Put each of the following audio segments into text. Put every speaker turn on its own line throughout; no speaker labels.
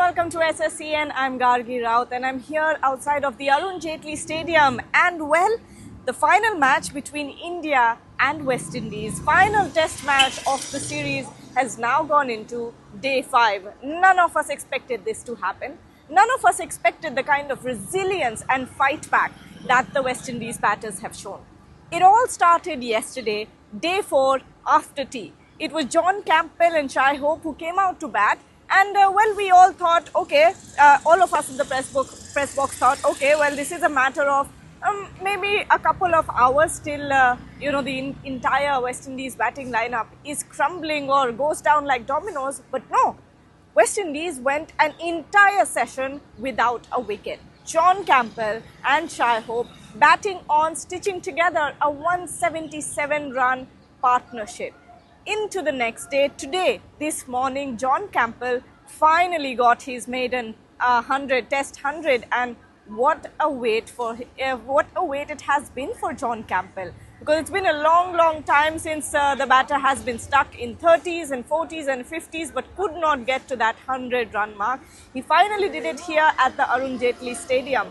welcome to SSCN. I'm Gargi Raut and I'm here outside of the Arun Jaitley Stadium, and well, the final match between India and West Indies, final test match of the series, has now gone into day 5. None of us expected this to happen. None of us expected the kind of resilience and fight back that the West Indies batters have shown. It all started yesterday, day 4 after tea. It was John Campbell and Shai Hope who came out to bat, and well, we all thought, okay, all of us in the press box thought, okay, well, this is a matter of maybe a couple of hours till the entire West Indies batting lineup is crumbling or goes down like dominoes. But no, West Indies went an entire session without a wicket. John Campbell and Shai Hope batting on, stitching together a 177-run partnership. Into the next day, today, this morning, John Campbell finally got his maiden 100, test 100, and what a wait it has been for John Campbell, because it's been a long time since the batter has been stuck in 30s and 40s and 50s but could not get to that 100-run mark. He finally did it here at the Arun Jaitley Stadium,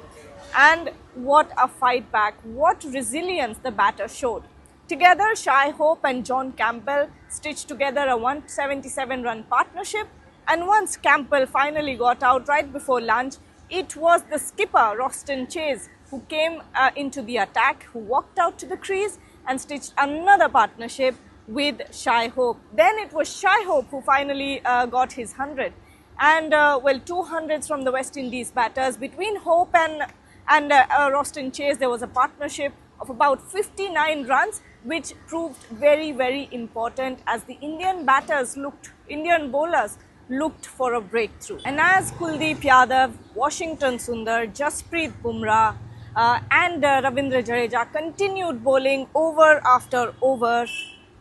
and what a fight back, what resilience the batter showed. Together, Shai Hope and John Campbell stitched together a 177-run partnership, and once Campbell finally got out right before lunch, it was the skipper, Roston Chase, who came into the attack, who walked out to the crease and stitched another partnership with Shai Hope. Then it was Shai Hope who finally got his 100. And well, 200s from the West Indies batters. Between Hope and Roston Chase, there was a partnership of about 59 runs, which proved very important as the Indian bowlers looked for a breakthrough. And as Kuldeep Yadav, Washington Sundar, Jasprit Bumrah and Ravindra Jadeja continued bowling over after over,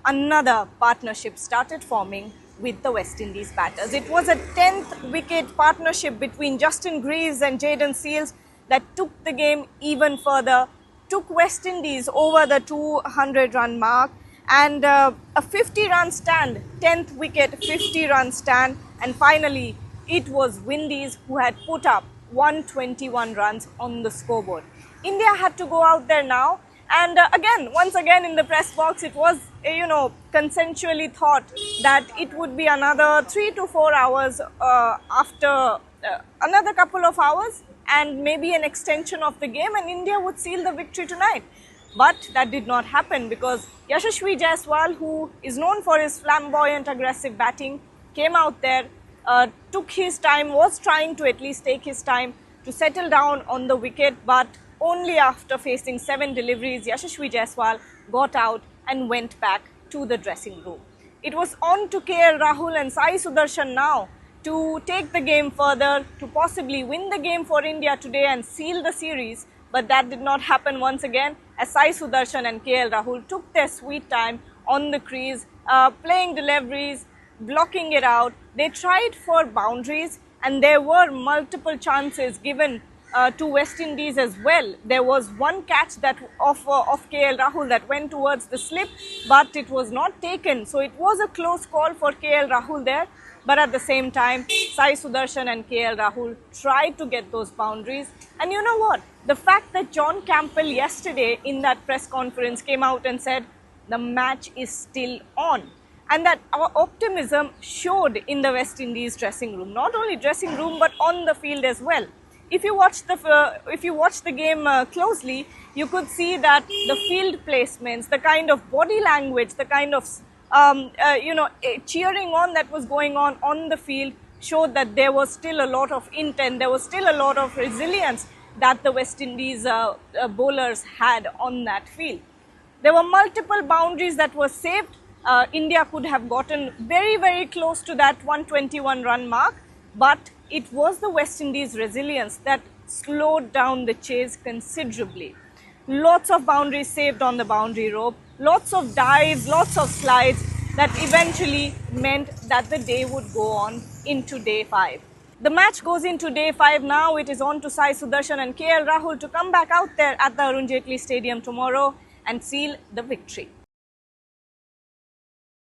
another partnership started forming with the West Indies batters. It was a 10th wicket partnership between Justin Greaves and Jayden Seales that took the game even further, took West Indies over the 200-run mark, and a 50-run stand, 10th wicket, 50-run stand, and finally it was Windies who had put up 121 runs on the scoreboard. India had to go out there now, and once again in the press box, it was consensually thought that it would be another 3 to 4 hours after another couple of hours, and maybe an extension of the game, and India would seal the victory tonight. But that did not happen, because Yashasvi Jaiswal, who is known for his flamboyant aggressive batting, came out there, took his time, was trying to at least take his time to settle down on the wicket, but only after facing 7 deliveries, Yashasvi Jaiswal got out and went back to the dressing room. It was on to KL Rahul and Sai Sudarshan now to take the game further, to possibly win the game for India today and seal the series. But that did not happen once again, as Sai Sudarshan and KL Rahul took their sweet time on the crease, playing deliveries, blocking it out. They tried for boundaries, and there were multiple chances given to West Indies as well. There was one catch that of KL Rahul that went towards the slip, but it was not taken. So it was a close call for KL Rahul there. But at the same time, Sai Sudarshan and KL Rahul tried to get those boundaries. And you know what? The fact that John Campbell yesterday in that press conference came out and said the match is still on, and that our optimism showed in the West Indies dressing room, not only dressing room but on the field as well. If you watch the game closely, you could see that the field placements, the kind of body language, the kind of cheering on that was going on the field showed that there was still a lot of intent, there was still a lot of resilience that the West Indies bowlers had on that field. There were multiple boundaries that were saved. India could have gotten very close to that 121-run mark, but it was the West Indies resilience that slowed down the chase considerably. Lots of boundaries saved on the boundary rope, lots of dives, lots of slides that eventually meant that the day would go on into day 5. The match goes into day 5 now. It is on to Sai Sudarshan and KL Rahul to come back out there at the Arun Jaitley Stadium tomorrow and seal the victory.